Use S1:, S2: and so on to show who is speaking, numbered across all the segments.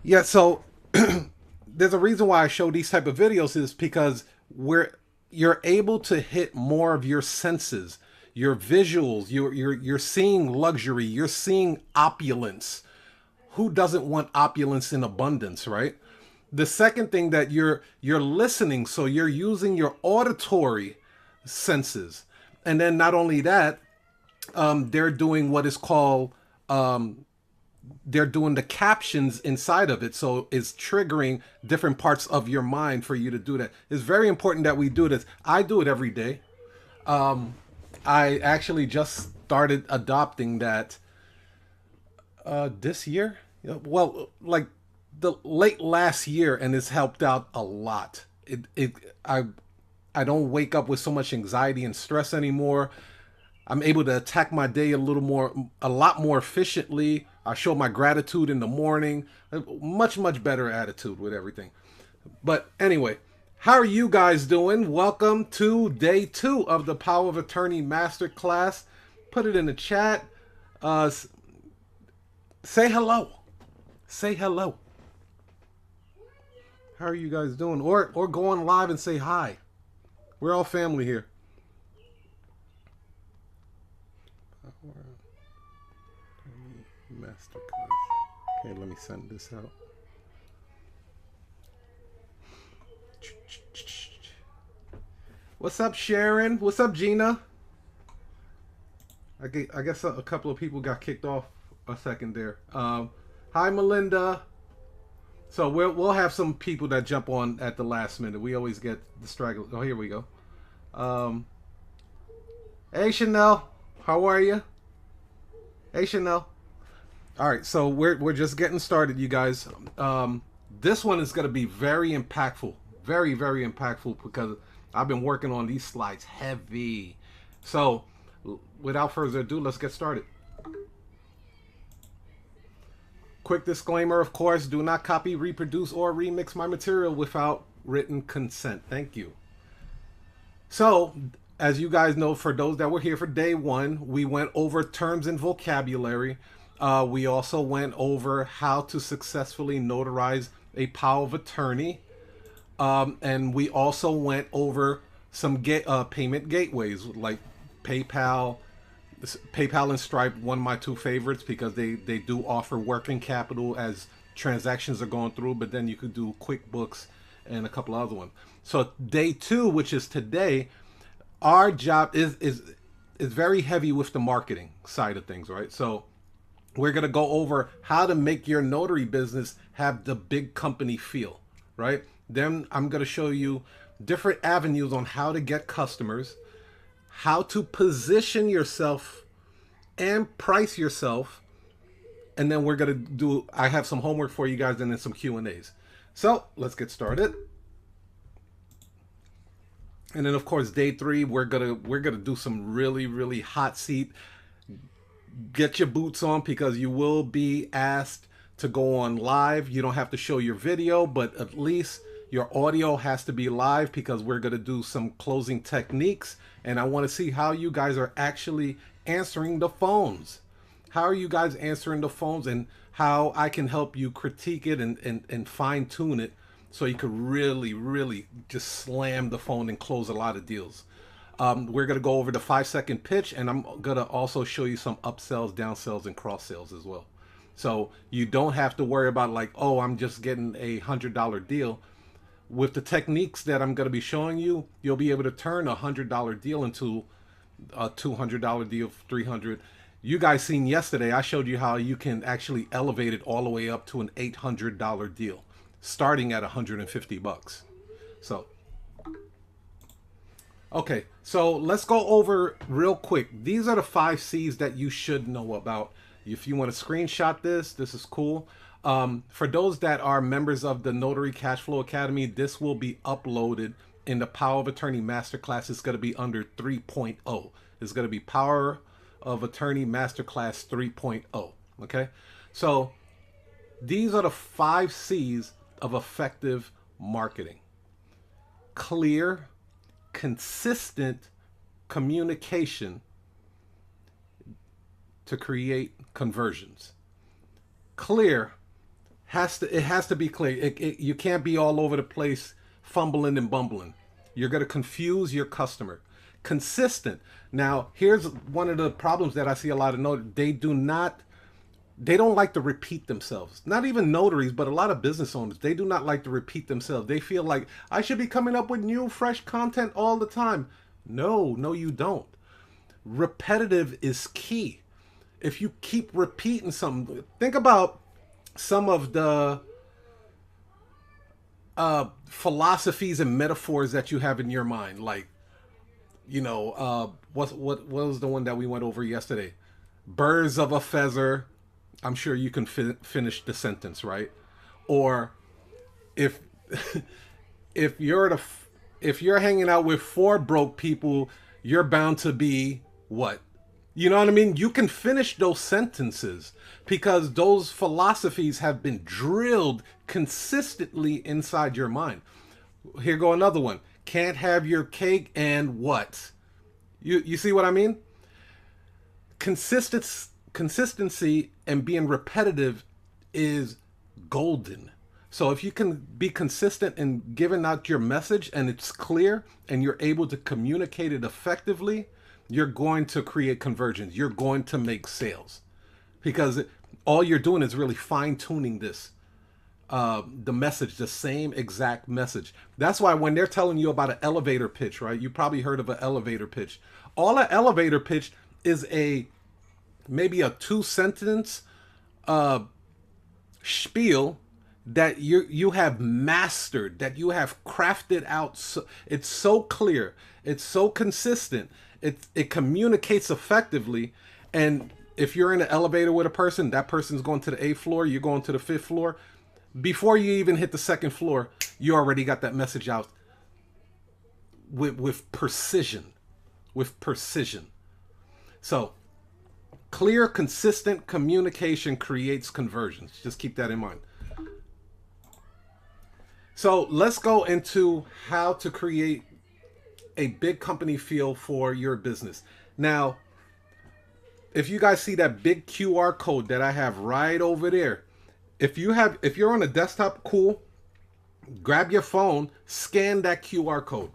S1: Yeah, so there's a reason why I show these type of videos is because you're able to hit more of your senses, your visuals, you're seeing luxury, you're seeing opulence. Who doesn't want opulence in abundance, right? The second thing that you're listening, so you're using your auditory senses. And then not only that, they're doing what is called they're doing the captions inside of it, so it's triggering different parts of your mind for you to do that. It's very important that we do this. I do it every day. I actually just started adopting that this year. Well, like the late last year, and it's helped out a lot. I don't wake up with so much anxiety and stress anymore. I'm able to attack my day a lot more efficiently. I show my gratitude in the morning. Much better attitude with everything. But anyway, how are you guys doing? Welcome to day 2 of the Power of Attorney Masterclass. Put it in the chat. Uh, say hello. Say hello. How are you guys doing? Or go on live and say hi. We're all family here. Masterclass. Okay, let me send this out. What's up, Sharon? What's up, Gina? I guess a couple of people got kicked off a second there. Hi, Melinda. So we'll have some people that jump on at the last minute. We always get the stragglers. Oh, here we go. Hey, Chanel. How are you? Hey, Chanel. All right, so we're just getting started, you guys. This one is going to be very impactful, very impactful because I've been working on these slides heavy. So, without further ado, let's get started. Quick disclaimer, of course, do not copy, reproduce, or remix my material without written consent. Thank you. So, as you guys know, for those that were here for day 1, we went over terms and vocabulary. We also went over how to successfully notarize a power of attorney. And we also went over some payment gateways like PayPal. PayPal and Stripe, one of my 2 favorites because they do offer working capital as transactions are going through, but then you could do QuickBooks and a couple other ones. So day 2, which is today, our job is very heavy with the marketing side of things, right? So we're going to go over how to make your notary business have the big company feel, right? Then I'm going to show you different avenues on how to get customers, how to position yourself and price yourself. And then we're going to I have some homework for you guys and then some Q&As. So let's get started. And then of course, day 3, we're gonna do some really hot seat. Get your boots on because you will be asked to go on live. You don't have to show your video, but at least your audio has to be live because we're going to do some closing techniques. And I want to see how you guys are actually answering the phones. How are you guys answering the phones and how I can help you critique it and fine tune it so you could really just slam the phone and close a lot of deals. We're going to go over the 5-second pitch, and I'm going to also show you some upsells, downsells, and cross sells as well. So you don't have to worry about like, oh, I'm just getting a $100 deal. With the techniques that I'm going to be showing you, you'll be able to turn a $100 deal into a $200 deal, $300. You guys seen yesterday, I showed you how you can actually elevate it all the way up to an $800 deal, starting at $150. So okay, so let's go over real quick. These are the 5 C's that you should know about. If you want to screenshot this is cool. For those that are members of the Notary Cashflow Academy, this will be uploaded in the Power of Attorney Masterclass. It's going to be under 3.0. It's going to be Power of Attorney Masterclass 3.0. Okay, so these are the 5 C's of effective marketing. Clear, consistent communication to create conversions. Clear It has to be clear. You can't be all over the place fumbling and bumbling. You're going to confuse your customer. Consistent. Now, here's one of the problems that I see a lot of notaries. They don't like to repeat themselves. Not even notaries, but a lot of business owners. They do not like to repeat themselves. They feel like I should be coming up with new, fresh content all the time. No, you don't. Repetitive is key. If you keep repeating something, think about some of the philosophies and metaphors that you have in your mind. Like, what was the one that we went over yesterday? Birds of a feather. I'm sure you can finish the sentence, right? Or if if you're hanging out with four broke people, you're bound to be what? You know what I mean? You can finish those sentences because those philosophies have been drilled consistently inside your mind. Here go another one. Can't have your cake and what? You see what I mean? Consistency and being repetitive is golden. So if you can be consistent in giving out your message and it's clear and you're able to communicate it effectively, you're going to create conversions. You're going to make sales because all you're doing is really fine-tuning the message, the same exact message. That's why when they're telling you about an elevator pitch, right? You probably heard of an elevator pitch. All an elevator pitch is maybe a 2-sentence spiel that you have mastered, that you have crafted out. So, it's so clear, it's so consistent, it communicates effectively. And if you're in an elevator with a person, that person's going to the 8th floor, you're going to the 5th floor. Before you even hit the 2nd floor, you already got that message out with precision. So clear, consistent communication creates conversions. Just keep that in mind. So let's go into how to create a big company feel for your business. Now, if you guys see that big QR code that I have right over there, if you're on a desktop, cool, grab your phone, scan that QR code.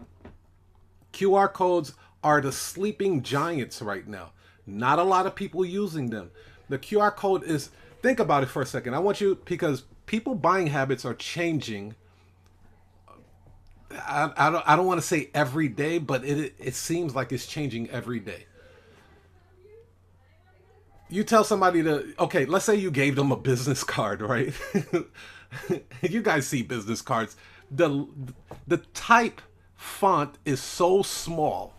S1: QR codes are the sleeping giants right now. Not a lot of people using them. The QR code is, think about it for a second. I want you, because people buying habits are changing. I don't want to say every day, but it seems like it's changing every day. You tell somebody okay, let's say you gave them a business card, right? You guys see business cards. The type font is so small.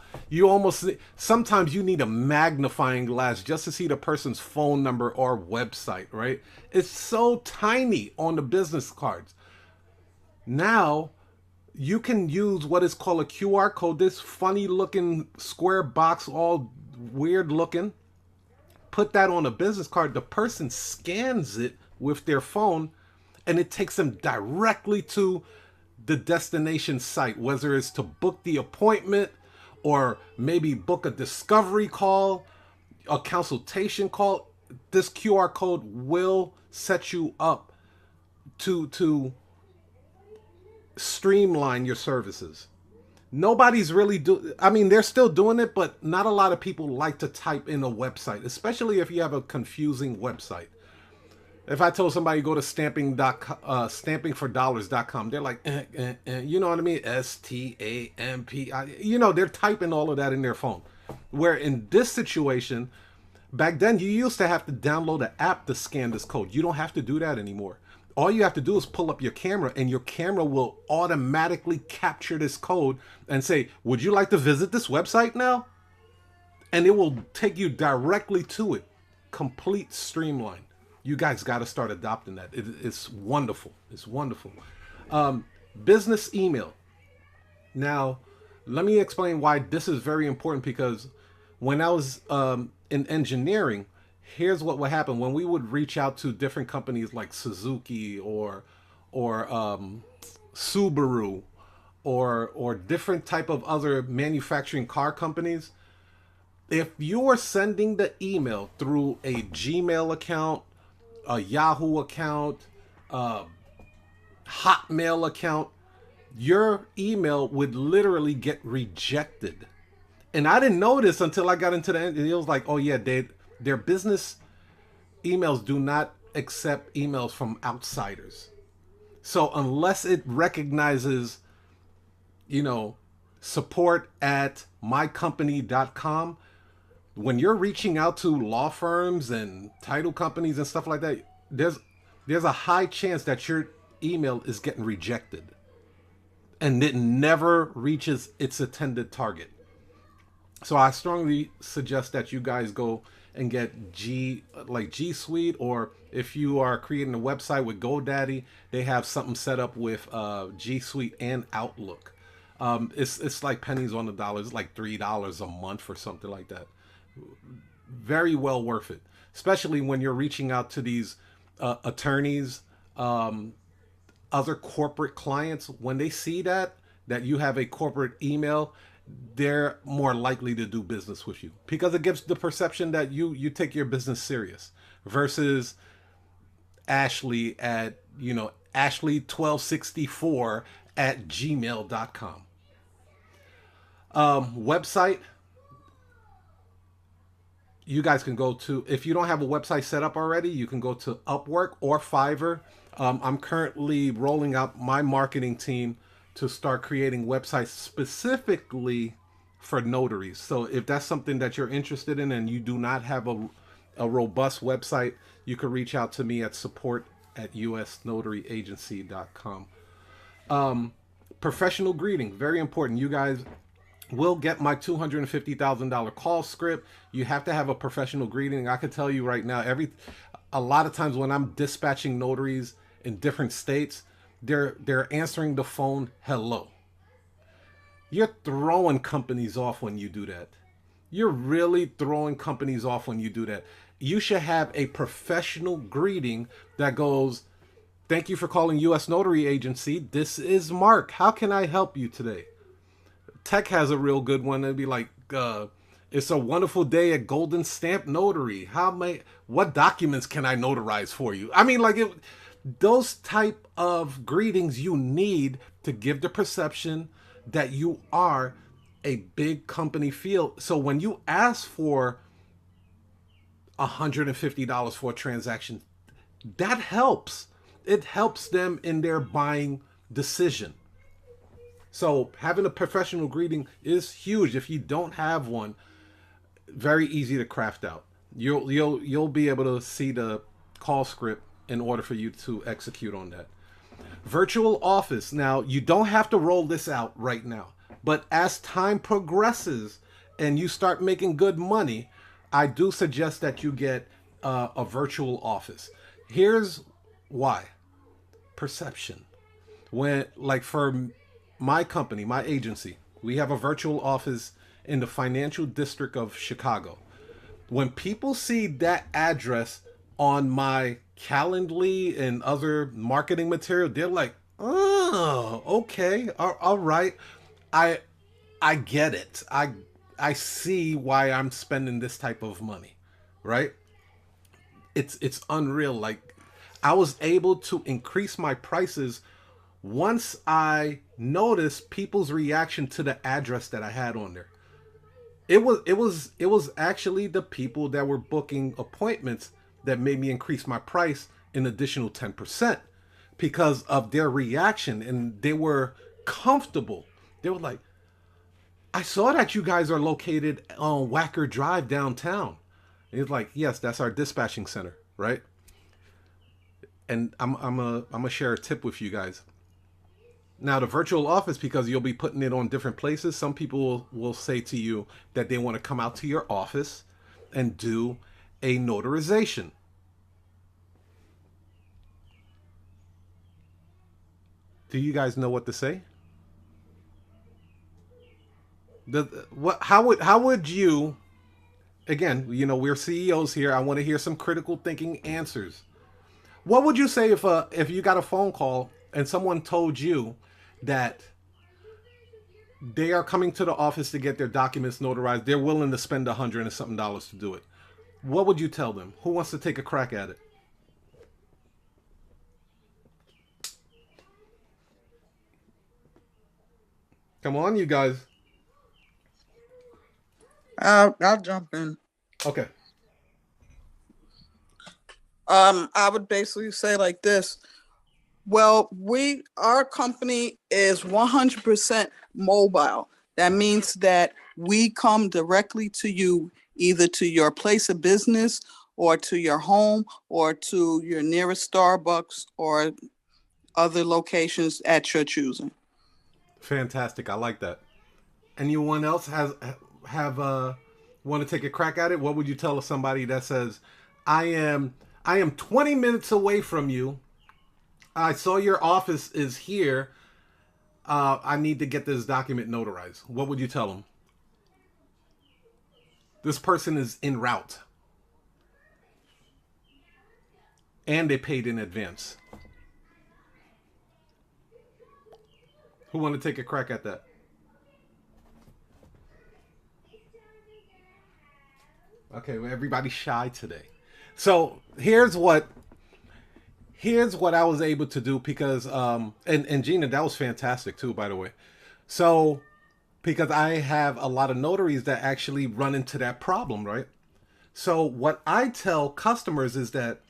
S1: Sometimes you need a magnifying glass just to see the person's phone number or website, right? It's so tiny on the business cards. Now, you can use what is called a QR code, this funny looking square box, all weird looking. Put that on a business card. The person scans it with their phone and it takes them directly to the destination site, whether it's to book the appointment or maybe book a discovery call, a consultation call. This QR code will set you up to streamline your services. Nobody's really they're still doing it, but not a lot of people like to type in a website, especially if you have a confusing website. If I told somebody go to stampingfordollars.com, they're like, you know what I mean? STAMP. They're typing all of that in their phone. Where in this situation, back then you used to have to download an app to scan this code. You don't have to do that anymore. All you have to do is pull up your camera and your camera will automatically capture this code and say, would you like to visit this website now? And it will take you directly to it. Complete streamline. You guys got to start adopting that. It's wonderful. It's wonderful. Business email. Now, let me explain why this is very important, because when I was in engineering, here's what would happen when we would reach out to different companies like Suzuki or Subaru or different type of other manufacturing car companies. If you are sending the email through a Gmail account, a Yahoo account, Hotmail account, your email would literally get rejected. And I didn't know this until I got into the end. It was like, oh yeah, their business emails do not accept emails from outsiders. So unless it recognizes, support at mycompany.com, when you're reaching out to law firms and title companies and stuff like that, there's a high chance that your email is getting rejected and it never reaches its intended target. So I strongly suggest that you guys go and get G Suite, or if you are creating a website with GoDaddy, they have something set up with G Suite and Outlook. It's like pennies on the dollar. It's like $3 a month or something like that. Very well worth it, especially when you're reaching out to these attorneys, other corporate clients. When they see that you have a corporate email, they're more likely to do business with you because it gives the perception that you take your business serious, versus Ashley at Ashley1264 at gmail.com. Website, you guys can go to, if you don't have a website set up already, you can go to Upwork or Fiverr. I'm currently rolling out my marketing team to start creating websites specifically for notaries. So if that's something that you're interested in and you do not have a robust website, you can reach out to me at support@usnotaryagency.com. Professional greeting, very important. You guys will get my $250,000 call script. You have to have a professional greeting. I can tell you right now, a lot of times when I'm dispatching notaries in different states, they're answering the phone, hello. You're throwing companies off when you do that. You're really throwing companies off when you do that. You should have a professional greeting that goes, thank you for calling U.S. Notary Agency. This is Mark. How can I help you today? Tech has a real good one. It'd be like, it's a wonderful day at Golden Stamp Notary. What documents can I notarize for you? I mean, those type of greetings you need to give the perception that you are a big company feel. So when you ask for $150 for a transaction, that helps. It helps them in their buying decision. So having a professional greeting is huge. If you don't have one, very easy to craft out. You'll be able to see the call script in order for you to execute on that. Virtual office. Now, you don't have to roll this out right now, but as time progresses and you start making good money, I do suggest that you get a virtual office. Here's why. Perception. For my company, my agency, we have a virtual office in the financial district of Chicago. When people see that address on my Calendly and other marketing material, they're like, oh, okay, all right. I get it. I see why I'm spending this type of money, right? It's unreal. Like, I was able to increase my prices once I noticed people's reaction to the address that I had on there. It was actually the people that were booking appointments that made me increase my price an additional 10% because of their reaction, and they were comfortable. They were like, I saw that you guys are located on Wacker Drive downtown. And it's like, yes, that's our dispatching center, right? And I'm gonna share a tip with you guys. Now, the virtual office, because you'll be putting it on different places, some people will say to you that they want to come out to your office and do a notarization. Do you guys know what to say? How would you, again, we're CEOs here. I want to hear some critical thinking answers. What would you say if you got a phone call and someone told you that they are coming to the office to get their documents notarized? They're willing to spend $100 and something to do it. What would you tell them? Who wants to take a crack at it? Come on, you guys.
S2: I'll jump in.
S1: Okay.
S2: I would basically say like this. Well, our company is 100% mobile. That means that we come directly to you, either to your place of business or to your home or to your nearest Starbucks or other locations at your choosing.
S1: Fantastic. I like that. Anyone else have want to take a crack at it? What would you tell somebody that says, "I am I am 20 minutes away from you. I saw your office is here. I need to get this document notarized." What would you tell them? This person is en route and they paid in advance. Who want to take a crack at that? Okay, well, everybody's shy today. So here's what I was able to do because and Gina, that was fantastic too, by the way. So because I have a lot of notaries that actually run into that problem, right? So what I tell customers is that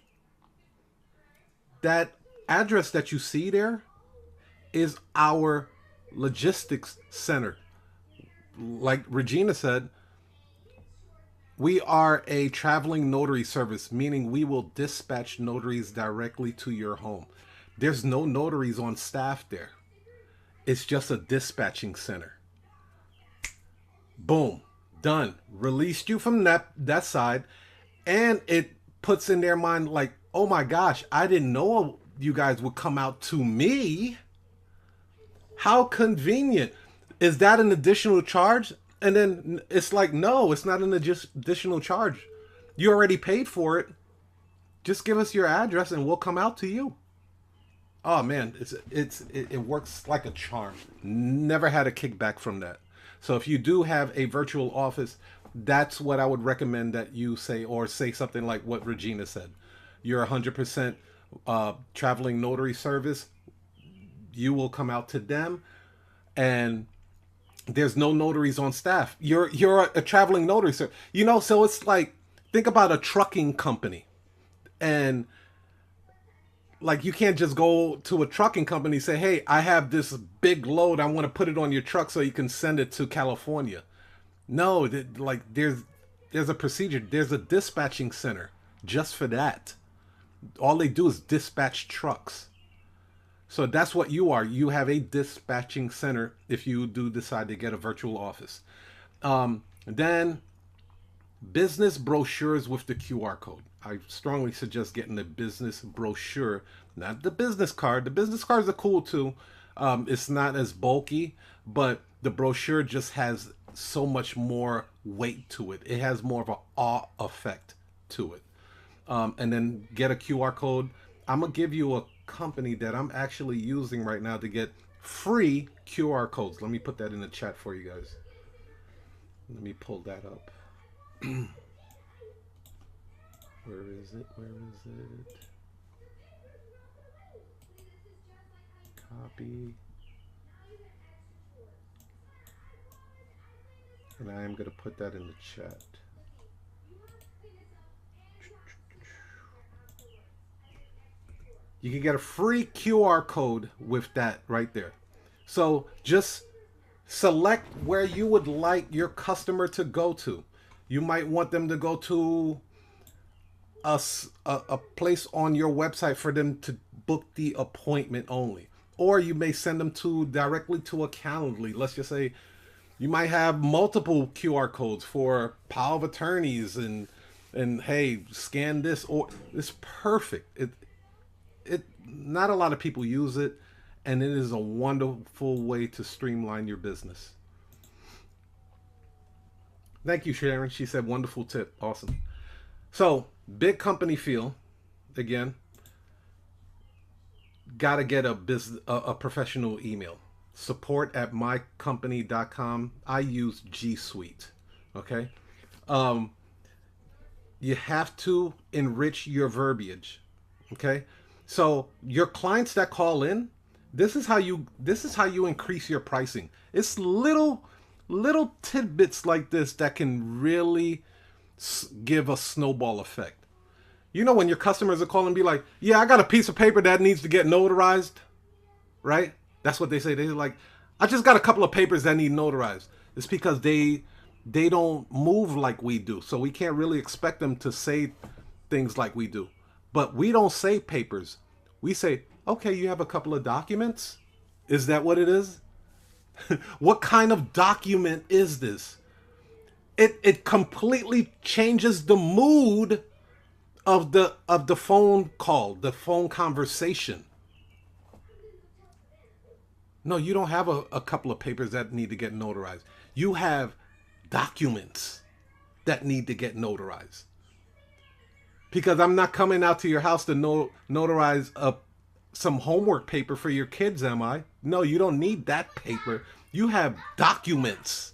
S1: address that you see there is our logistics center. Like Regina said, we are a traveling notary service, meaning we will dispatch notaries directly to your home. There's no notaries on staff there. It's just a dispatching center. Boom, done. Released you from that side, and it puts in their mind like, oh my gosh, I didn't know you guys would come out to me. How convenient. Is that an additional charge? And then it's like, no, it's not an additional charge. You already paid for it. Just give us your address and we'll come out to you. Oh man, it works like a charm. Never had a kickback from that. So if you do have a virtual office, that's what I would recommend that you say, or say something like what Regina said. You're 100% traveling notary service. You will come out to them, and there's no notaries on staff. You're a traveling notary, sir. So it's like, think about a trucking company, and like you can't just go to a trucking company and say, "Hey, I have this big load. I want to put it on your truck so you can send it to California." No, like there's a procedure. There's a dispatching center just for that. All they do is dispatch trucks. So that's what you are. You have a dispatching center if you do decide to get a virtual office. Then business brochures with the QR code. I strongly suggest getting the business brochure, not the business card. The business cards are cool too. It's not as bulky, but the brochure just has so much more weight to it. It has more of an awe effect to it. And then get a QR code. I'm gonna give you a company that I'm actually using right now to get free QR codes. Let me put that in the chat for you guys. Let me pull that up. Where is it? Where is it? Copy. And I am going to put that in the chat. You can get a free QR code with that right there. So just select where you would like your customer to go to. You might want them to go to a place on your website for them to book the appointment only. Or you may send them to directly to a Calendly. Let's just say you might have multiple QR codes for power of attorneys and hey, scan this, or it's perfect. It not a lot of people use it, and it is a wonderful way to streamline your business. Thank you, Sharon. She said wonderful tip. Awesome. So, big company feel, again, gotta get a professional email. Support at mycompany.com. I use G Suite. Okay. Um, you have to enrich your verbiage. Okay. So your clients that call in, This is how you increase your pricing. It's little tidbits like this that can really give a snowball effect. You know, when your customers are calling and be like, "Yeah, I got a piece of paper that needs to get notarized," right? That's what they say. They're like, "I just got a couple of papers that need notarized." It's because they don't move like we do, so we can't really expect them to say things like we do. But we don't say papers. We say, "Okay, you have a couple of documents? Is that what it is?" What kind of document is this? It completely changes the mood of the phone call, the phone conversation. No, you don't have a couple of papers that need to get notarized. You have documents that need to get notarized. Because I'm not coming out to your house to notarize some homework paper for your kids, am I? No, you don't need that paper. You have documents.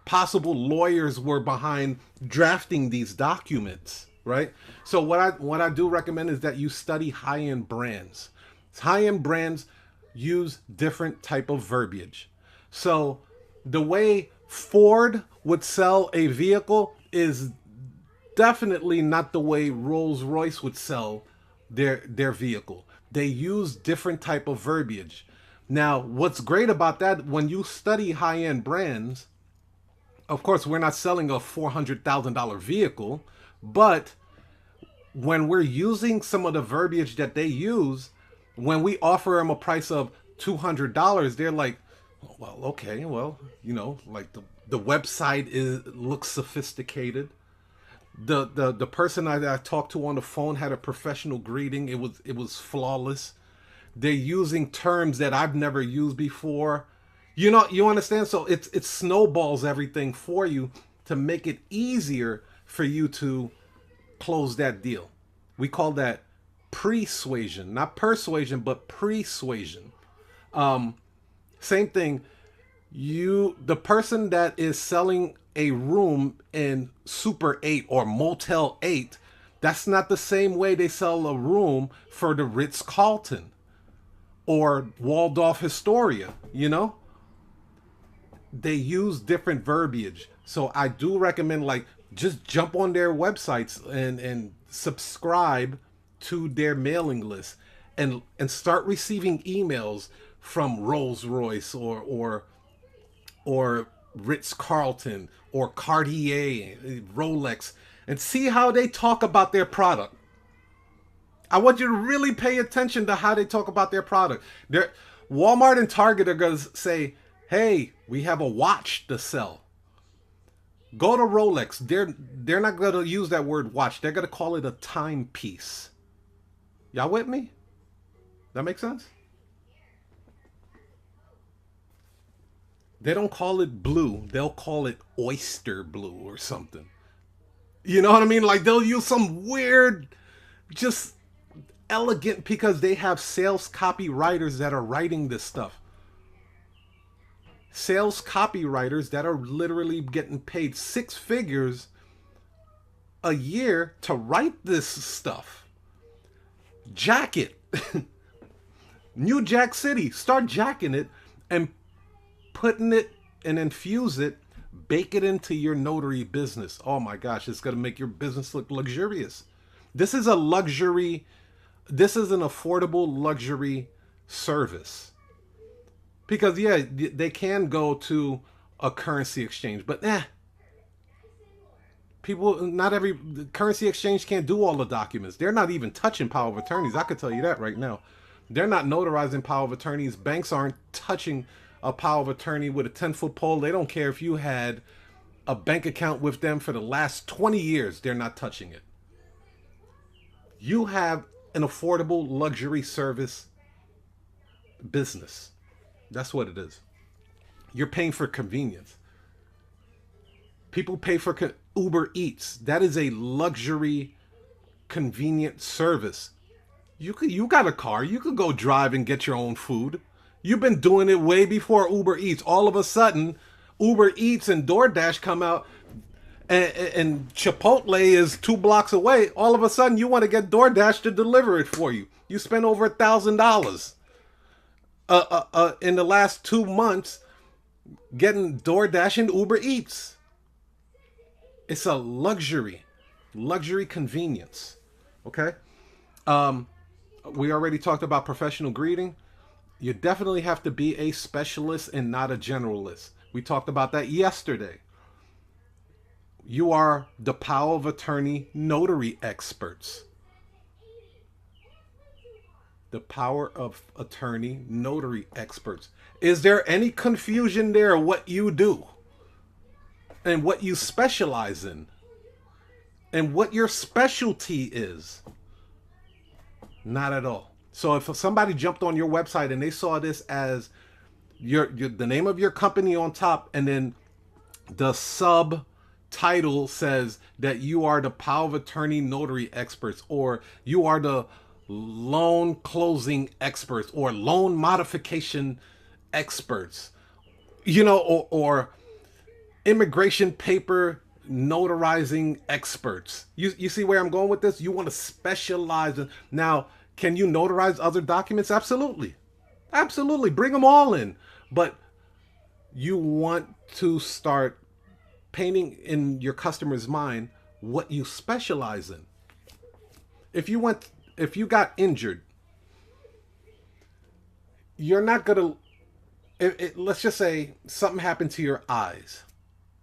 S1: Possible lawyers were behind drafting these documents, right? So what I do recommend is that you study high-end brands. High-end brands use different type of verbiage. So the way Ford would sell a vehicle is definitely not the way Rolls-Royce would sell their vehicle. They use different type of verbiage. Now, what's great about that, when you study high-end brands, of course, we're not selling a $400,000 vehicle, but when we're using some of the verbiage that they use, when we offer them a price of $200, they're like, well, okay, well, you know, like the website looks sophisticated. The person I talked to on the phone had a professional greeting. It was flawless. They're using terms that I've never used before. You know, you understand? So it snowballs everything for you to make it easier for you to close that deal. We call that persuasion, not persuasion, but persuasion. Same thing. The person that is selling a room in Super 8 or Motel 8, that's not the same way they sell a room for the Ritz-Carlton or Waldorf Astoria, you know? They use different verbiage. So I do recommend, like, just jump on their websites and subscribe to their mailing list and start receiving emails from Rolls-Royce or Ritz-Carlton or Cartier, Rolex, and see how they talk about their product. I want you to really pay attention to how they talk about their product. Walmart and Target are going to say, "Hey, we have a watch to sell." Go to Rolex. They're not going to use that word watch. They're going to call it a timepiece. Y'all with me? That makes sense? They don't call it blue. They'll call it oyster blue or something. You know what I mean? Like, they'll use some weird, just elegant, because they have sales copywriters that are writing this stuff. Sales copywriters that are literally getting paid six figures a year to write this stuff. Jack it. New Jack City. Start jacking it and putting it and infuse it, bake it into your notary business. Oh my gosh, it's going to make your business look luxurious. This is a luxury, this is an affordable luxury service. Because yeah, they can go to a currency exchange, but people, not every currency exchange can't do all the documents. They're not even touching power of attorneys. I could tell you that right now. They're not notarizing power of attorneys. Banks aren't touching a power of attorney with a 10-foot pole. They don't care if you had a bank account with them for the last 20 years. They're not touching it. You have an affordable luxury service business. That's what it is. You're paying for convenience. People pay for Uber Eats. That is a luxury, convenient service. You got a car. You could go drive and get your own food. You've been doing it way before Uber Eats. All of a sudden, Uber Eats and DoorDash come out. and Chipotle is 2 blocks away, all of a sudden you want to get DoorDash to deliver it for you. You spend over $1,000 in the last 2 months getting DoorDash and Uber Eats. It's a luxury convenience. Okay. We already talked about professional greeting. You definitely have to be a specialist and not a generalist. We talked about that yesterday. You are the power of attorney notary experts. The power of attorney notary experts. Is there any confusion there what you do and what you specialize in and what your specialty is? Not at all. So if somebody jumped on your website and they saw this as the name of your company on top, and then the subtitle says that you are the power of attorney notary experts, or you are the loan closing experts, or loan modification experts, or immigration paper notarizing experts. You see where I'm going with this? You want to specialize in. Now, can you notarize other documents? Absolutely. Absolutely. Bring them all in. But you want to start painting in your customer's mind what you specialize in. If you got injured, you're not going to, let's just say something happened to your eyes.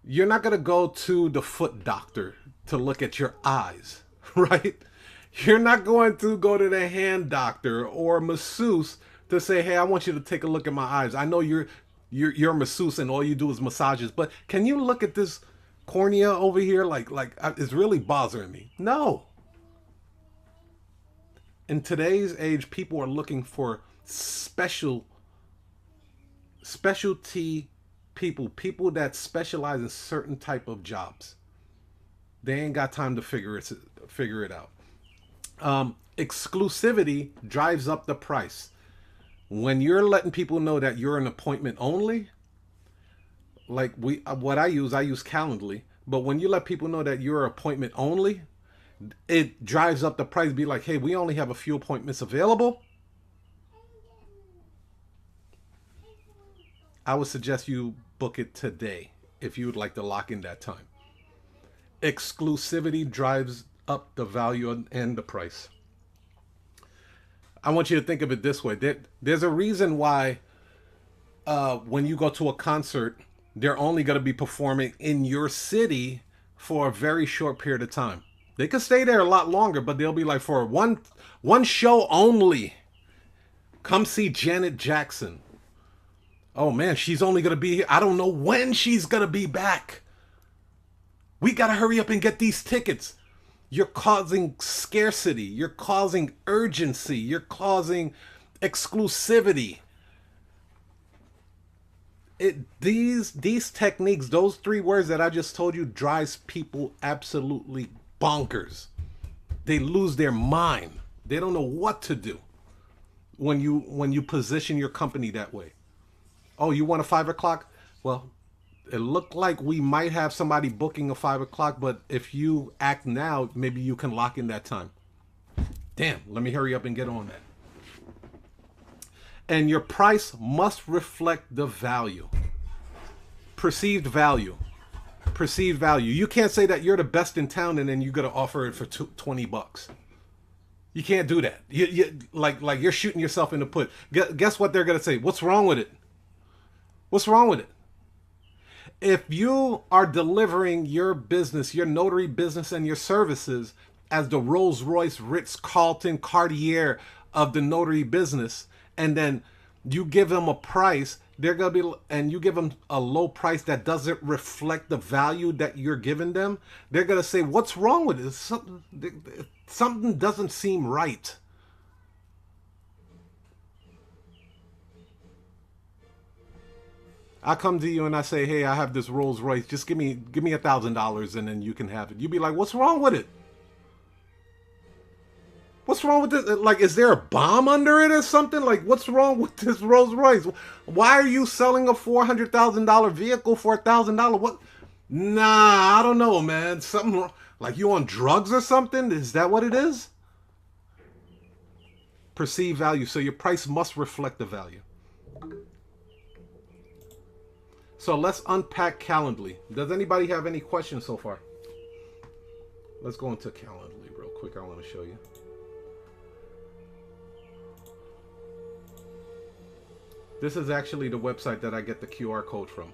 S1: You're not going to go to the foot doctor to look at your eyes, right? You're not going to go to the hand doctor or masseuse to say, hey, I want you to take a look at my eyes. I know you're a masseuse and all you do is massages, but can you look at this cornea over here? Like it's really bothering me. No. In today's age, people are looking for specialty people that specialize in certain type of jobs. They ain't got time to figure it out. Exclusivity drives up the price. When you're letting people know that you're an appointment only, like I use Calendly, but when you let people know that you're appointment only, it drives up the price. Be like, hey, we only have a few appointments available. I would suggest you book it today if you would like to lock in that time. Exclusivity drives up the value and the price. I want you to think of it this way. There's a reason why when you go to a concert, they're only going to be performing in your city for a very short period of time. They could stay there a lot longer, but they'll be like, for one show only, come see Janet Jackson. Oh man, she's only going to be here. I don't know when she's going to be back. We got to hurry up and get these tickets. You're causing scarcity. You're causing urgency. You're causing exclusivity. These techniques, those 3 words that I just told you, drives people absolutely bonkers. They lose their mind. They don't know what to do when you position your company that way. Oh, you want a 5 o'clock? Well, it looked like we might have somebody booking a 5 o'clock, but if you act now, maybe you can lock in that time. Damn, let me hurry up and get on that. And your price must reflect the value. Perceived value. Perceived value. You can't say that you're the best in town and then you're going to offer it for $20. You can't do that. You like you're shooting yourself in the foot. Guess what they're going to say? What's wrong with it? What's wrong with it? If you are delivering your business, your notary business and your services as the Rolls-Royce, Ritz-Carlton, Cartier of the notary business, and then you give them a price, they're going to be, and you give them a low price that doesn't reflect the value that you're giving them, they're going to say, what's wrong with it? Something doesn't seem right. I come to you and I say, hey, I have this Rolls Royce. Just give me $1,000 and then you can have it. You'd be like, what's wrong with it? What's wrong with this? Like, is there a bomb under it or something? Like, what's wrong with this Rolls Royce? Why are you selling a $400,000 vehicle for $1,000? Nah, I don't know, man. Something like you on drugs or something? Is that what it is? Perceived value. So your price must reflect the value. So let's unpack Calendly. Does anybody have any questions so far? Let's go into Calendly real quick. I want to show you. This is actually the website that I get the QR code from.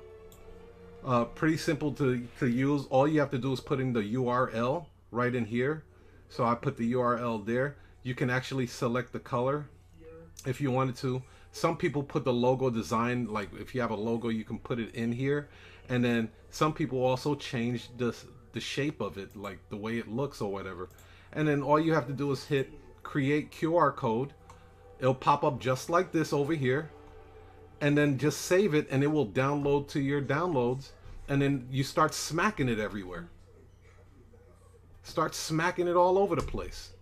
S1: Pretty simple to use. All you have to do is put in the URL right in here. So I put the URL there. You can actually select the color if you wanted to. Some people put the logo design, like if you have a logo, you can put it in here. And then some people also change the shape of it, like the way it looks or whatever. And then all you have to do is hit create QR code. It'll pop up just like this over here. And then just save it and it will download to your downloads. And then you start smacking it everywhere. Start smacking it all over the place.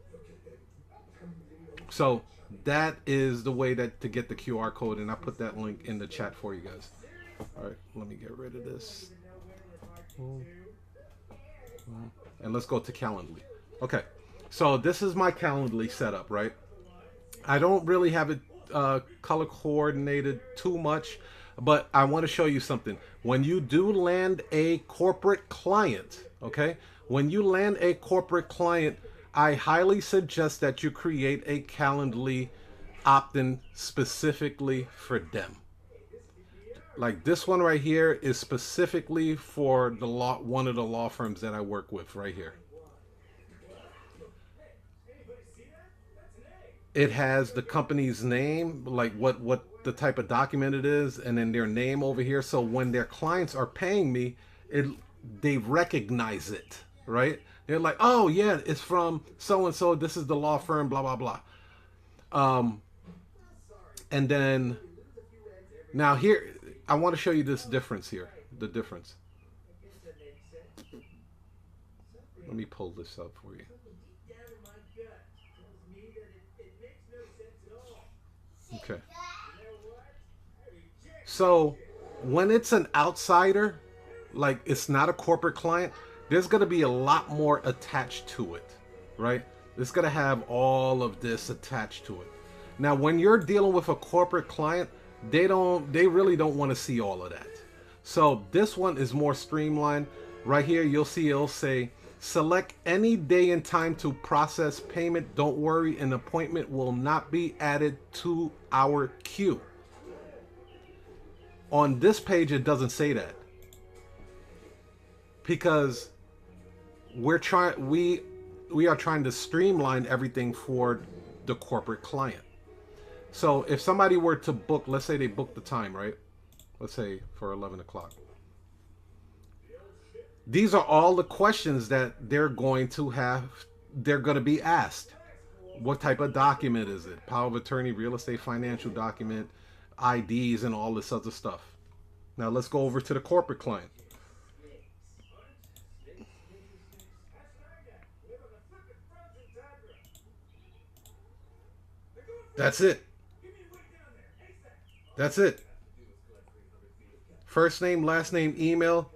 S1: So that is the way that to get the QR code, and I put that link in the chat for you guys. All right, let me get rid of this. And let's go to Calendly. Okay, so this is my Calendly setup, right? I don't really have it color coordinated too much, but I want to show you something. When you do land a corporate client, okay? When you land a corporate client, I highly suggest that you create a Calendly opt-in specifically for them. Like this one right here is specifically for the one of the law firms that I work with right here. It has the company's name, like what the type of document it is, and then their name over here. So when their clients are paying me, they recognize it, right? They're like, oh yeah, it's from so and so. This is the law firm, blah blah blah. And then now here, I want to show you this difference here. The difference. Let me pull this up for you. Okay. So when it's an outsider, like it's not a corporate client, there's going to be a lot more attached to it, right? It's going to have all of this attached to it. Now, when you're dealing with a corporate client, they really don't want to see all of that. So this one is more streamlined. Right here, you'll see it'll say, select any day and time to process payment. Don't worry, an appointment will not be added to our queue. On this page, it doesn't say that. Because we are trying to streamline everything for the corporate client. So if somebody were to book, let's say they booked the time, right? Let's say for 11 o'clock. These are all the questions that they're going to be asked. What type of document is it? Power of attorney, real estate, financial document, IDs, and all this other stuff. Now let's go over to the corporate client. That's it. That's it. First name, last name, email.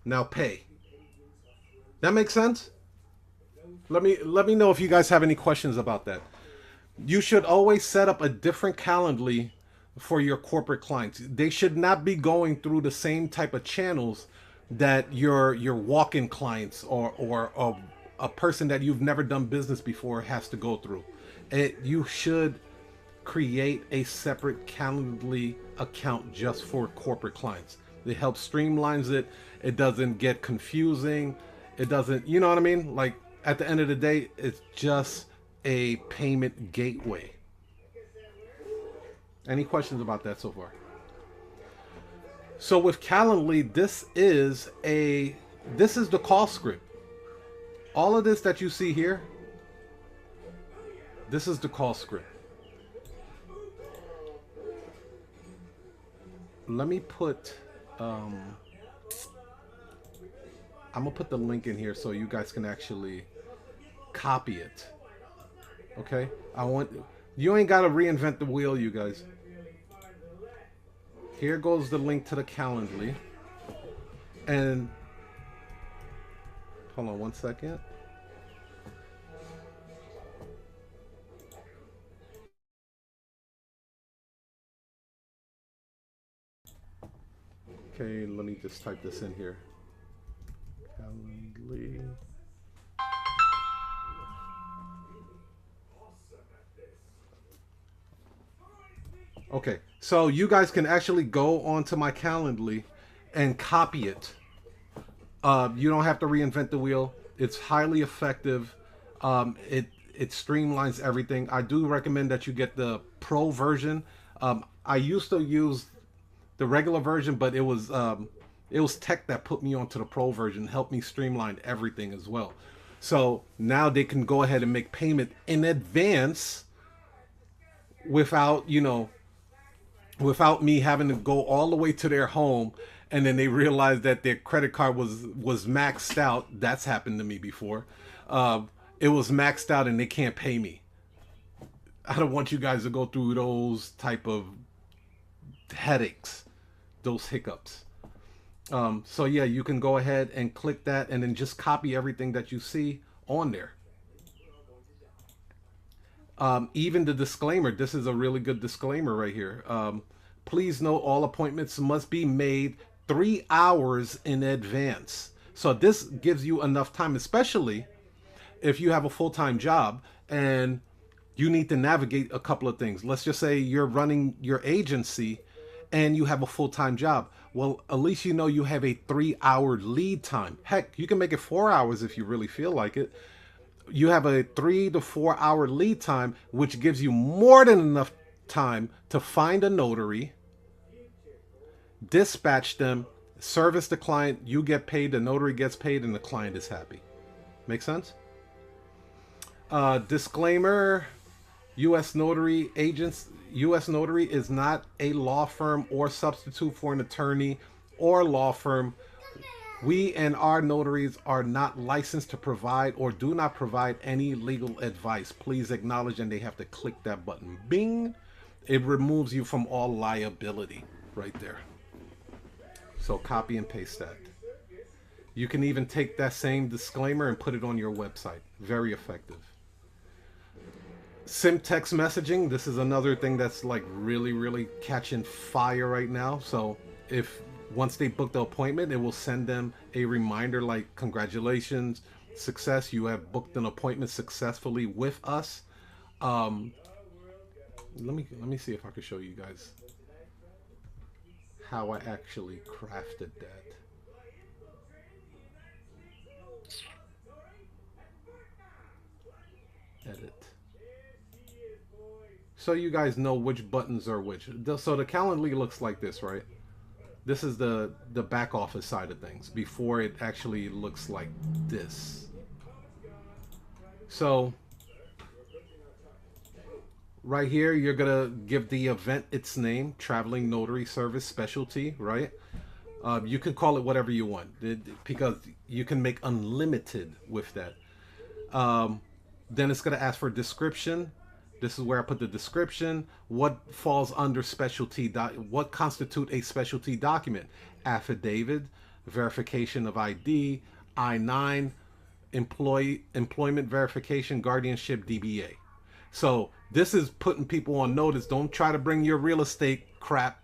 S1: Now pay. That makes sense? Let me know if you guys have any questions about that. You should always set up a different Calendly for your corporate clients. They should not be going through the same type of channels that your walk-in clients or a person that you've never done business before has to go through. You should create a separate Calendly account just for corporate clients. It helps streamlines it. It doesn't get confusing. It doesn't, you know what I mean? Like at the end of the day, it's just a payment gateway. Any questions about that so far? So with Calendly, this is the call script. All of this that you see here, this is the call script. Let me put I'm gonna put the link in here so you guys can actually copy it. Okay, you ain't gotta reinvent the wheel, you guys. Here goes the link to the Calendly, and Hold on 1 second. Okay, let me just type this in here. Calendly. Okay, so you guys can actually go onto my Calendly and copy it. You don't have to reinvent the wheel. It's highly effective. It streamlines everything. I do recommend that you get the pro version. I used to use the regular version, but it was tech that put me onto the pro version, helped me streamline everything as well. So now they can go ahead and make payment in advance without, without me having to go all the way to their home, and then they realize that their credit card was maxed out. That's happened to me before. It was maxed out and they can't pay me. I don't want you guys to go through those type of headaches, those hiccups. So yeah, you can go ahead and click that and then just copy everything that you see on there. Even the disclaimer, this is a really good disclaimer right here. Please note all appointments must be made 3 hours in advance. So this gives you enough time, especially if you have a full-time job and you need to navigate a couple of things. Let's just say you're running your agency and you have a full-time job. Well, at least you know you have a 3-hour lead time. Heck, you can make it 4 hours if you really feel like it. You have a 3 to 4 hour lead time, which gives you more than enough time to find a notary, dispatch them, service the client, you get paid, the notary gets paid, and the client is happy. Make sense? Disclaimer, U.S. Notary agents, U.S. Notary is not a law firm or substitute for an attorney or law firm. We and our notaries are not licensed to provide or do not provide any legal advice. Please acknowledge, and they have to click that button. Bing! It removes you from all liability right there. So copy and paste that. You can even take that same disclaimer and put it on your website. Very effective. Sim text messaging. This is another thing that's like really catching fire right now. So if once they book the appointment, it will send them a reminder like, congratulations, success, you have booked an appointment successfully with us. Let me see if I can show you guys how I actually crafted that. Edit. So you guys know which buttons are which. So the Calendly looks like this, right? This is the back office side of things before it actually looks like this. So right here, you're gonna give the event its name, Traveling Notary Service Specialty, right? You can call it whatever you want because you can make unlimited with that. Then it's gonna ask for description. This is where I put the description. What falls under specialty? What constitute a specialty document? Affidavit, verification of ID, I-9, employment verification, guardianship, DBA. So this is putting people on notice. Don't try to bring your real estate crap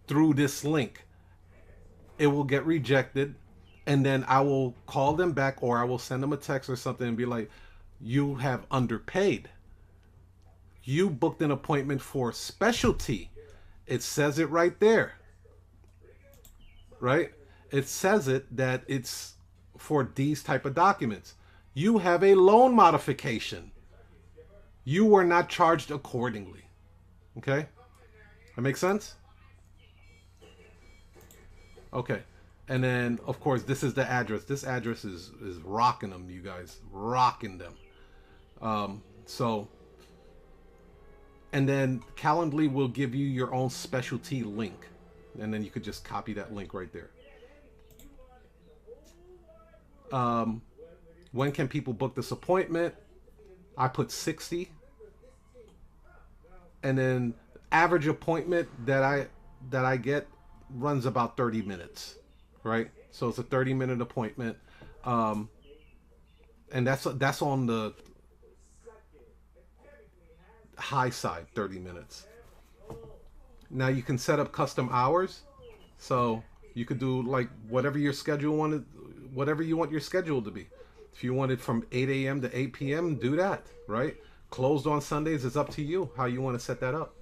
S1: through this link. It will get rejected, and then I will call them back, or I will send them a text or something and be like, you have underpaid. You booked an appointment for specialty. It says it right there. Right? It says it that it's for these type of documents. You have a loan modification. You were not charged accordingly. Okay? That makes sense? Okay. And then, of course, this is the address. This address is rocking them, you guys. Rocking them. And then Calendly will give you your own specialty link. And then you could just copy that link right there. When can people book this appointment? I put 60. And then average appointment that I get runs about 30 minutes. Right? So it's a 30-minute appointment. And that's on the high side, 30 minutes. Now you can set up custom hours. So you could do like whatever your schedule wanted, whatever you want your schedule to be. If you want it from 8 a.m. to 8 p.m., do that, right? Closed on Sundays is up to you how you want to set that up.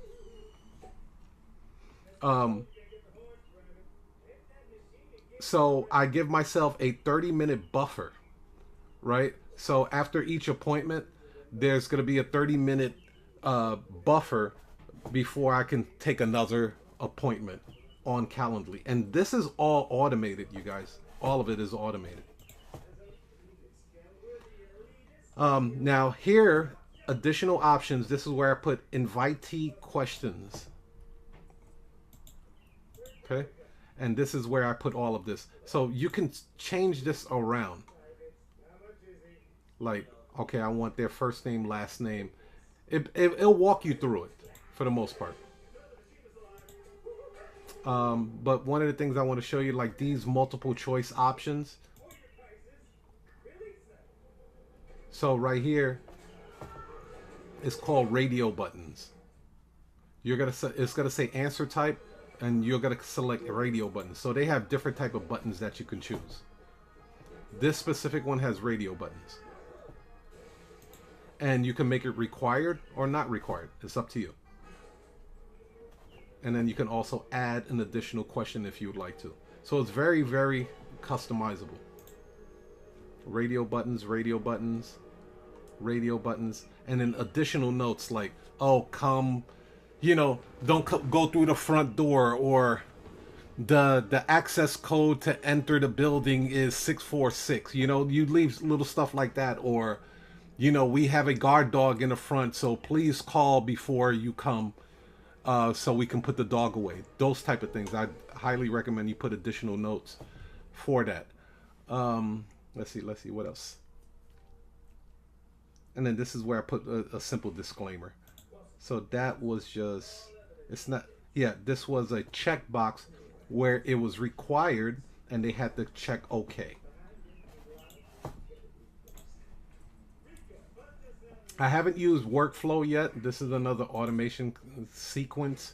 S1: So I give myself a 30-minute buffer, right? So after each appointment, there's going to be a 30-minute buffer before I can take another appointment on Calendly. And this is all automated, you guys. All of it is automated. Now here, additional options. This is where I put invitee questions. Okay. And this is where I put all of this. So you can change this around. Like, okay, I want their first name, last name. It'll walk you through it for the most part. But one of the things I want to show you, like these multiple choice options. So right here, it's called radio buttons. It's gonna say answer type, and you're gonna select a radio button. So they have different type of buttons that you can choose. This specific one has radio buttons. And you can make it required or not required. It's up to you. And then you can also add an additional question if you would like to. So it's very, very customizable. Radio buttons, radio buttons, radio buttons, and then additional notes like, oh, come, don't go through the front door, or the access code to enter the building is 646. You leave little stuff like that, or we have a guard dog in the front, so please call before you come, so we can put the dog away. Those type of things. I highly recommend you put additional notes for that. Let's see what else. And then this is where I put a simple disclaimer. So that was just, it's not, yeah, this was a checkbox where it was required and they had to check OK. I haven't used workflow yet. This is another automation sequence,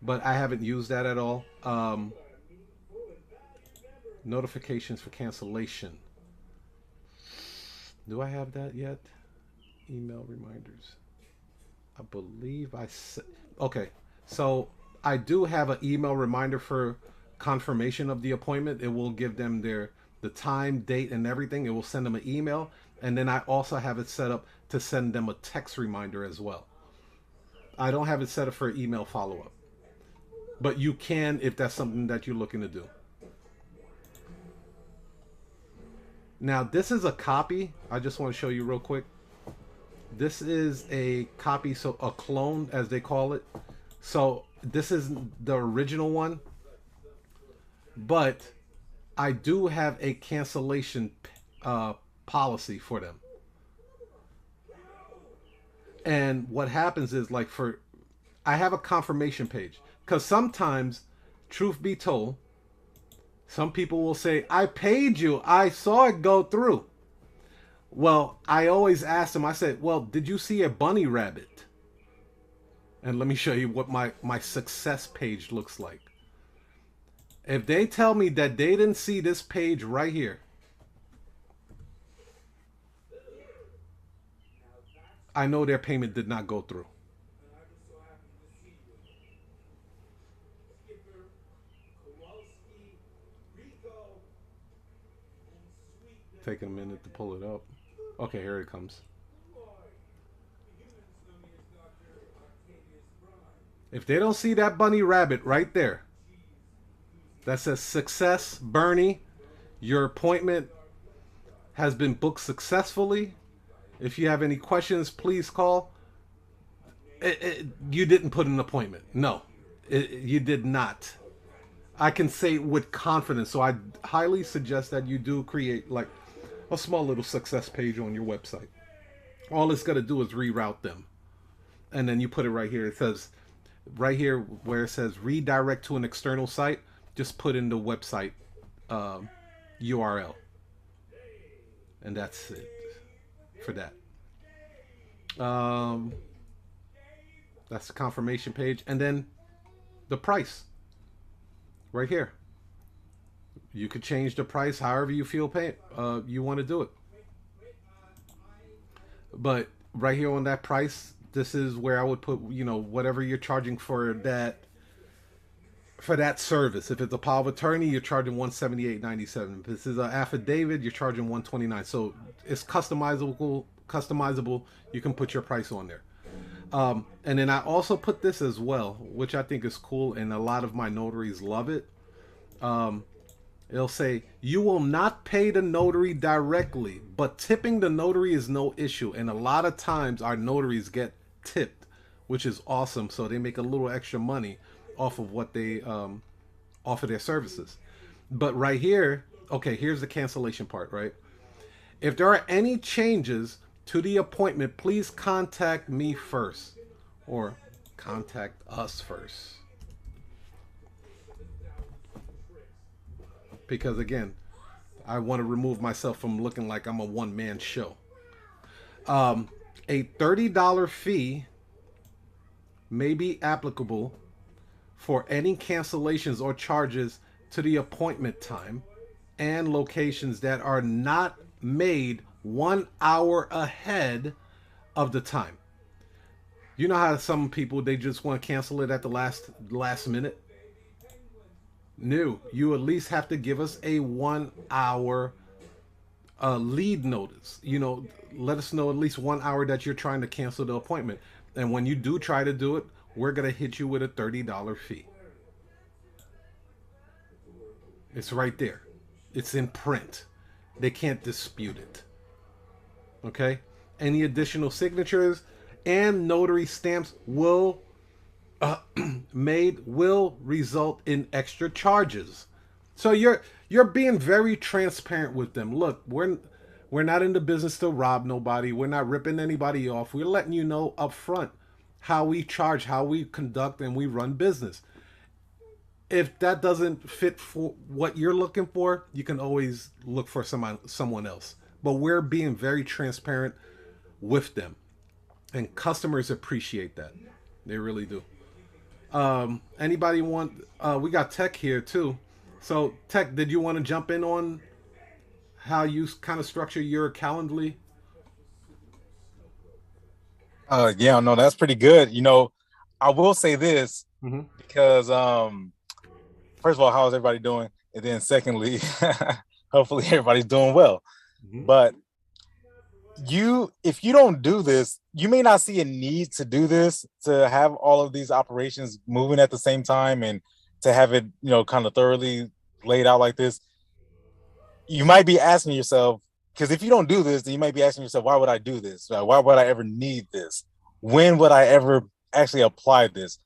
S1: but I haven't used that at all. Notifications for cancellation. Do I have that yet? Email reminders. I believe I said, okay. So I do have an email reminder for confirmation of the appointment. It will give them the time, date, and everything. It will send them an email. And then I also have it set up to send them a text reminder as well. I don't have it set up for email follow-up, but you can if that's something that you're looking to do. Now this is a copy. I just want to show you real quick. This is a copy, so a clone as they call it. So this is the original one, but I do have a cancellation policy for them. And what happens is, like, I have a confirmation page, because sometimes, truth be told, some people will say, I paid you, I saw it go through. Well, I always ask them, I said, well, did you see a bunny rabbit? And let me show you what my success page looks like. If they tell me that they didn't see this page right here, I know their payment did not go through. Taking a minute to pull it up. Okay, here it comes. If they don't see that bunny rabbit right there, that says success, Bernie, your appointment has been booked successfully. If you have any questions, please call. You didn't put an appointment. No, you did not. I can say with confidence. So I highly suggest that you do create like a small little success page on your website. All it's going to do is reroute them. And then you put it right here. It says right here where it says redirect to an external site. Just put in the website URL. And that's it. for that. That's the confirmation page. And then the price right here. You could change the price however you feel you want to do it. But right here on that price, this is where I would put, whatever you're charging for that service. If it's a power of attorney, you're charging $178.97. If this is an affidavit, you're charging $129. So it's customizable. You can put your price on there. And then I also put this as well, which I think is cool, and a lot of my notaries love it. It'll say, you will not pay the notary directly, but tipping the notary is no issue. And a lot of times our notaries get tipped, which is awesome. So they make a little extra money off of what they offer their services. But right here, okay, here's the cancellation part, right? If there are any changes to the appointment, please contact me first, or contact us first. Because again, I want to remove myself from looking like I'm a one-man show. A $30 fee may be applicable for any cancellations or charges to the appointment time and locations that are not made 1 hour ahead of the time. You know how some people, they just want to cancel it at the last minute? No, you at least have to give us a 1 hour lead notice. Let us know at least 1 hour that you're trying to cancel the appointment. And when you do try to do it, we're going to hit you with a $30 fee. It's right there. It's in print. They can't dispute it. Okay? Any additional signatures and notary stamps will result in extra charges. So you're being very transparent with them. Look, we're not in the business to rob nobody. We're not ripping anybody off. We're letting you know up front how we charge, how we conduct, and we run business. If that doesn't fit for what you're looking for, you can always look for someone else. But we're being very transparent with them. And customers appreciate that. They really do. Anybody want, we got Tech here too. So Tech, did you want to jump in on how you kind of structure your Calendly?
S3: Yeah, no, that's pretty good. I will say this because, first of all, how's everybody doing? And then secondly, hopefully everybody's doing well. But if you don't do this, you may not see a need to do this, to have all of these operations moving at the same time and to have it, kind of thoroughly laid out like this. You might be asking yourself, because if you don't do this, then you might be asking yourself, why would I do this? Why would I ever need this? When would I ever actually apply this?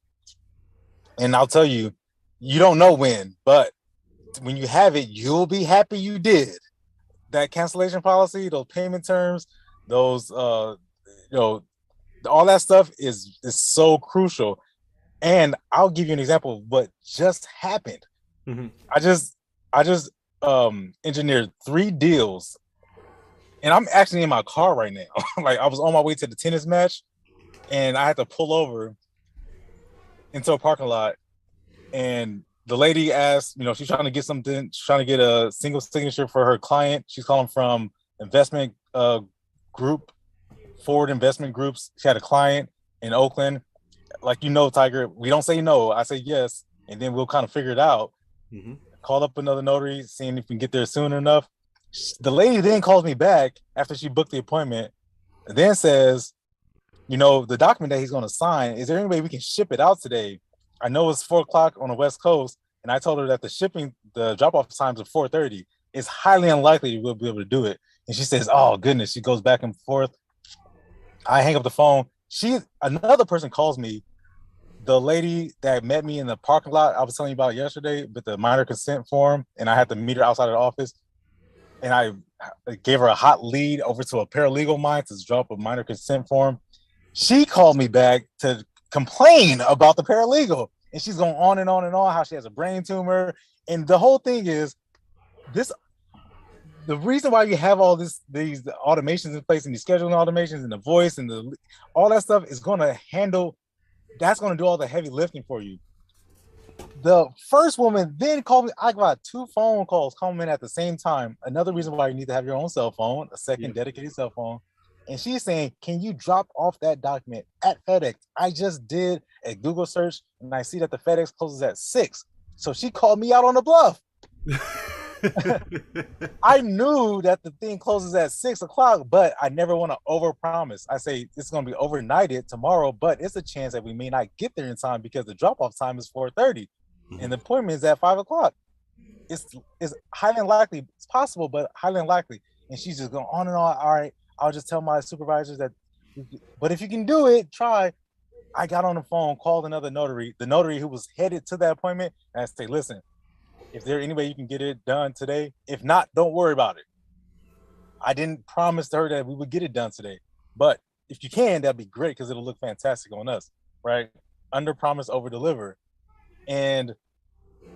S3: And I'll tell you, you don't know when, but when you have it, you'll be happy you did. That cancellation policy, those payment terms, those all that stuff is so crucial. And I'll give you an example of what just happened. I just engineered 3 deals, and I'm actually in my car right now. Like, I was on my way to the tennis match, and I had to pull over into a parking lot, and the lady asked, she's trying to get something. She's trying to get a single signature for her client. She's calling from investment group, Forward Investment Groups. She had a client in Oakland. Like, Tiger, we don't say no. I say yes, and then we'll kind of figure it out. Call up another notary, seeing if we can get there soon enough. The lady then calls me back after she booked the appointment, and then says, the document that he's going to sign, is there any way we can ship it out today? I know it's 4:00 on the West Coast, and I told her that the drop-off times are 4:30. It's highly unlikely we'll be able to do it. And she says, oh, goodness. She goes back and forth. I hang up the phone. Another person calls me, the lady that met me in the parking lot I was telling you about yesterday with the minor consent form, and I had to meet her outside of the office. And I gave her a hot lead over to a paralegal of mine to drop a minor consent form. She called me back to complain about the paralegal, and she's going on and on and on how she has a brain tumor. And the whole thing is, the reason why you have all these automations in place and these scheduling automations and the voice and all that stuff is going to handle. That's going to do all the heavy lifting for you. The first woman then called me. I got 2 phone calls coming in at the same time. Another reason why you need to have your own cell phone, a second dedicated cell phone. And she's saying, can you drop off that document at FedEx? I just did a Google search and I see that the FedEx closes at 6. So she called me out on the bluff. I knew that the thing closes at 6 o'clock, but I never want to overpromise. I say it's going to be overnighted tomorrow, but it's a chance that we may not get there in time because the drop-off time is 4:30 and the appointment is at 5 o'clock. It's highly unlikely. It's possible, but highly unlikely. And she's just going on and on. All right, I'll just tell my supervisors that, but if you can do it, try. I got on the phone, called another notary, the notary who was headed to that appointment, and I say, listen, if there any way you can get it done today, if not, don't worry about it. I didn't promise to her that we would get it done today, but if you can, that'd be great because it'll look fantastic on us, right? Under promise, over deliver. And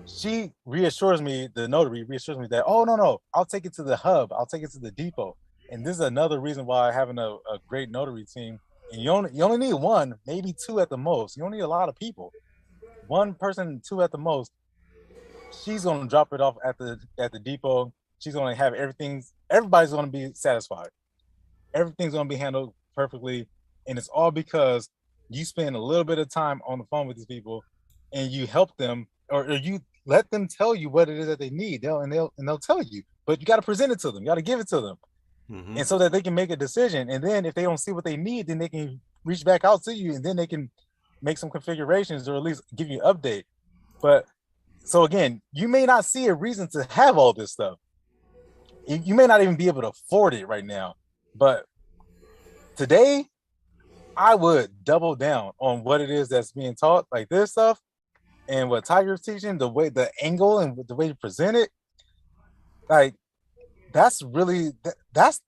S3: she reassures me, the notary reassures me that, oh, no, I'll take it to the hub. I'll take it to the depot. And this is another reason why having a great notary team, and you only need 1, maybe 2 at the most. You don't need a lot of people. 1 person, 2 at the most. She's going to drop it off at the depot. She's going to have everybody's going to be satisfied. Everything's going to be handled perfectly. And it's all because you spend a little bit of time on the phone with these people and you help them or you let them tell you what it is that they need. They'll tell you, but you got to present it to them. You got to give it to them. Mm-hmm. And so that they can make a decision. And then if they don't see what they need, then they can reach back out to you and then they can make some configurations or at least give you an update. But so again, you may not see a reason to have all this stuff. You may not even be able to afford it right now. But today, I would double down on what it is that's being taught, like this stuff, and what Tiger's teaching, the angle and the way you present it. Like, that's really that's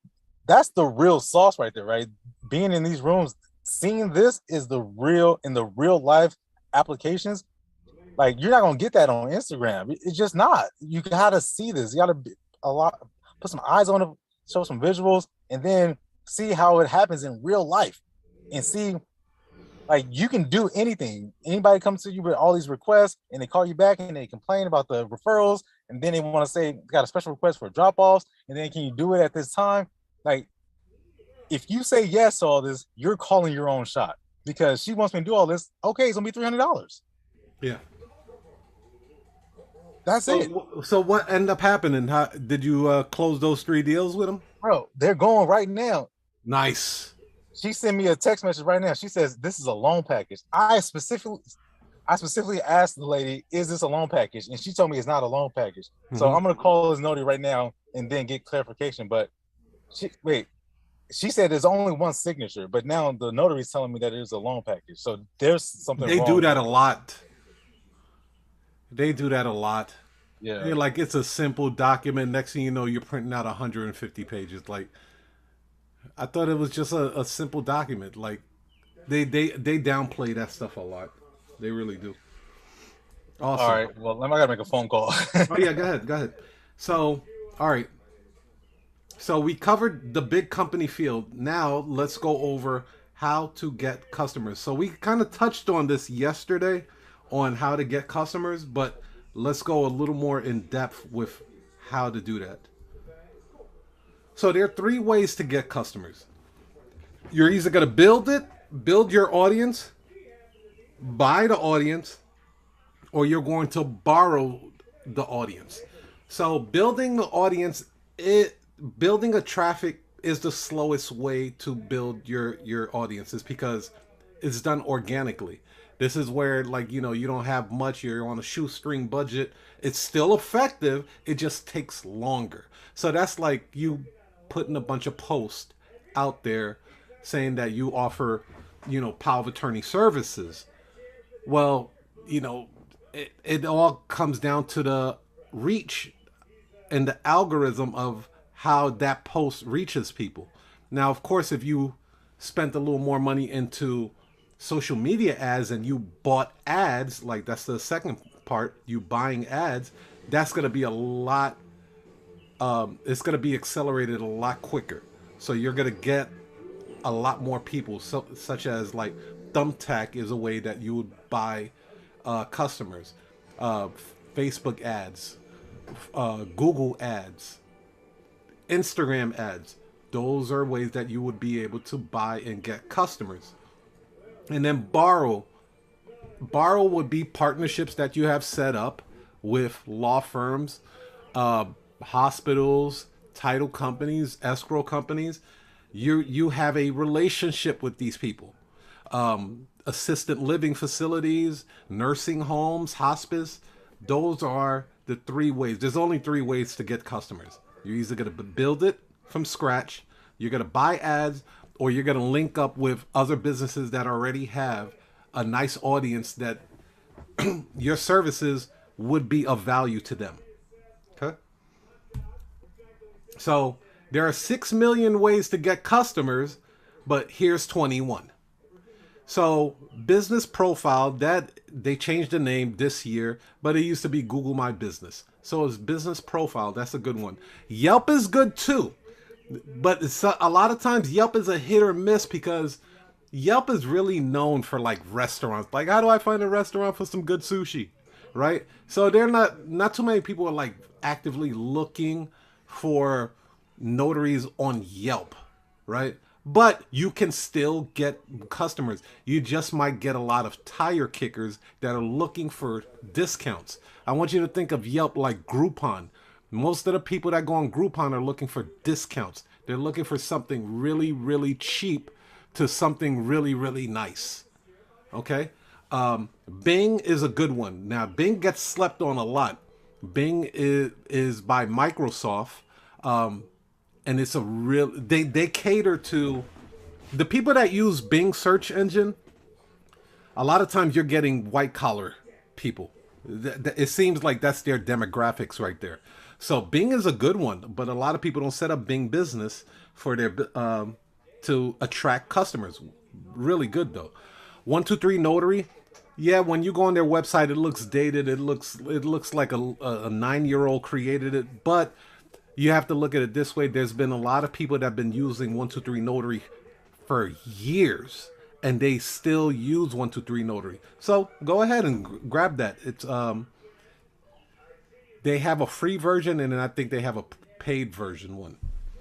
S3: the real sauce right there, right? Being in these rooms, seeing this is the real in the real life applications. Like, you're not gonna get that on Instagram. It's just not. You gotta see this. You gotta put some eyes on it, show some visuals, and then see how it happens in real life. And see, like, you can do anything. Anybody comes to you with all these requests, and they call you back and they complain about the referrals, and then they want to say got a special request for drop-offs, and then can you do it at this time? Like, if you say yes to all this, you're calling your own shot because she wants me to do all this. Okay, it's gonna be $300.
S1: Yeah.
S3: That's it.
S1: So what ended up happening? How did you close those 3 deals with them?
S3: Bro, they're going right now.
S1: Nice.
S3: She sent me a text message right now. She says, this is a loan package. I specifically asked the lady, is this a loan package? And she told me it's not a loan package. Mm-hmm. So I'm going to call this notary right now and then get clarification. But she said there's only 1 signature, but now the notary is telling me that it is a loan package. So there's something wrong.
S1: They do that a lot. They do that a lot.
S3: Yeah.
S1: They're like, it's a simple document. Next thing you know, you're printing out 150 pages. Like, I thought it was just a simple document. Like, they downplay that stuff a lot. They really do. Awesome.
S3: All right. Well, I gotta make a phone call.
S1: Oh yeah, go ahead. So, all right. So we covered the big company field. Now let's go over how to get customers. So we kind of touched on this yesterday on how to get customers, but let's go a little more in depth with how to do that. So there are 3 ways to get customers. You're either going to build your audience, buy the audience, or you're going to borrow the audience. So building the audience, building a traffic is the slowest way to build your audiences because it's done organically. This is where, like, you don't have much, you're on a shoestring budget. It's still effective, it just takes longer. So that's like you putting a bunch of posts out there saying that you offer, power of attorney services. Well, it all comes down to the reach and the algorithm of how that post reaches people. Now, of course, if you spent a little more money into social media ads and you bought ads, like that's the second part, you buying ads, that's going to be a lot it's going to be accelerated a lot quicker. So you're going to get a lot more people, such as like Thumbtack is a way that you would buy customers, uh, Facebook ads, Google ads, Instagram ads. Those are ways that you would be able to buy and get customers. And then borrow would be partnerships that you have set up with law firms, uh, hospitals, title companies, escrow companies. You have a relationship with these people. Assisted living facilities, nursing homes, hospice. Those are the three ways. There's only three ways to get customers. You're either going to build it from scratch, you're going to buy ads, or you're going to link up with other businesses that already have a nice audience that your services would be of value to them. Okay? So there are 6 million ways to get customers, but here's 21. So business profile, that they changed the name this year, but it used to be Google My Business. So it's business profile. That's a good one. Yelp is good too, but it's a lot of times Yelp is a hit or miss because Yelp is really known for like restaurants. Like, how do I find a restaurant for some good sushi? Right? So they're not too many people are like actively looking for notaries on Yelp, right? But you can still get customers. You just might get a lot of tire kickers that are looking for discounts. I want you to think of Yelp like Groupon. Most of the people that go on Groupon are looking for discounts. They're looking for something really, really cheap to something really, really nice. Okay? Bing is a good one. Now, Bing gets slept on a lot. Bing is by Microsoft. And it's a real, they cater to the people that use Bing search engine. A lot of times you're getting white collar people. It seems like that's their demographics right there. So Bing is a good one, but a lot of people don't set up Bing Business for their to attract customers. Really good though. 123 Notary. Yeah, when you go on their website, it looks dated. It looks like a 9-year-old created it, but you have to look at it this way. There's been a lot of people that have been using 123 Notary for years, and they still use 123 Notary. So go ahead and grab that. It's they have a free version, and then I think they have a paid version one.